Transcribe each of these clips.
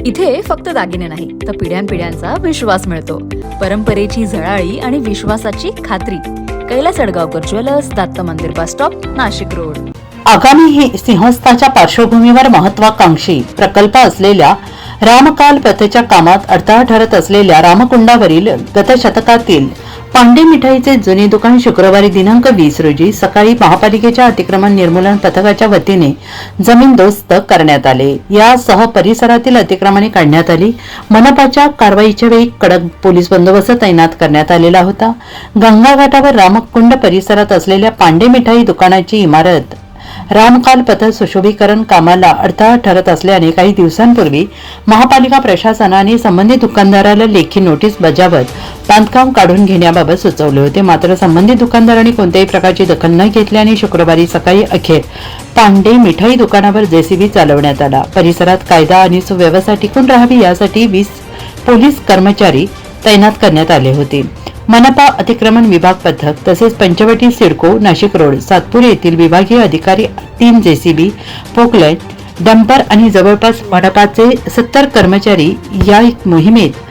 इथे फक्त दागिने नाही तर पिढ्यानपिढ्यांचा विश्वास मिळतो. परंपरेची झळाळी आणि विश्वासाची खात्री. कैलास अडगावकर ज्वेलर्स, दत्त मंदिर बस स्टॉप, नाशिक रोड. आगामी सिंहस्थाच्या पार्श्वभूमीवर महत्वाकांक्षी प्रकल्प असलेल्या रामकाल पथच्या कामात अडथळा ठरत असलेल्या रामकुंडावरील गत शतकातील पांडे मिठाईचे जुने दुकान शुक्रवारी दिनांक 20 रोजी सकाळी महापालिकेच्या अतिक्रमण निर्मूलन पथकाच्या वतीने जमीनदोस्त करण्यात आले. यासह परिसरातील अतिक्रमणे काढण्यात आली. मनपाच्या कारवाईच्या वेळी कडक पोलीस बंदोबस्त तैनात करण्यात आलेला होता. गंगा घाटावर रामकुंड परिसरात असलेल्या पांडे मिठाई दुकानाची इमारत रामकाल पथ सुशोभीकरण कामाला अडथळा ठरत असल्याने काही दिवसांपूर्वी महापालिका प्रशासनाने संबंधित दुकानदाराला लेखी नोटीस बजावत बांधकाम काढून घेण्याबाबत सुचवले होते. मात्र संबंधित दुकानदारांनी कोणत्याही प्रकारची दखल न घेतल्याने शुक्रवारी सकाळी अखेर पांडे मिठाई दुकानावर जेसीबी चालवण्यात आला. परिसरात कायदा आणि सुव्यवस्था टिकून राहावी यासाठी 20 पोलीस कर्मचारी तैनात करण्यात आले होते. मनपा अतिक्रमण विभाग पथक तसेच पंचवटी सिडको, नाशिक रोड, सातपूर येथील विभागीय अधिकारी, 3 जेसीबी, पोकलाईन, डंपर आणि जवळपास मनपाचे 70 कर्मचारी या मोहिमेत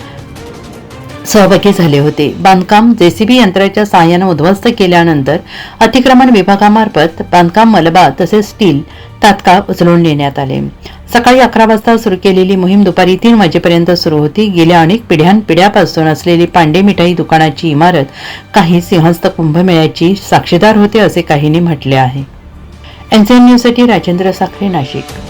सहभागी झाले होते. बांधकाम जेसीबी यंत्राच्या सहाय्याने उद्ध्वस्त केल्यानंतर अतिक्रमण विभागामार्फत बांधकाम मलबा तसेच स्टील तात्काळ उचलून नेण्यात आले. सकाळी 11 वाजता सुरू केलेली मोहीम दुपारी 3 वाजेपर्यंत सुरू होती. गेल्या अनेक पिढ्यानपिढ्यापासून असलेली पांडे मिठाई दुकानाची इमारत काही सिंहस्थ कुंभमेळ्याची साक्षीदार होते असे काहींनी म्हटले आहे. एनसीएन न्यूजसाठी राजेंद्र साखरे, नाशिक.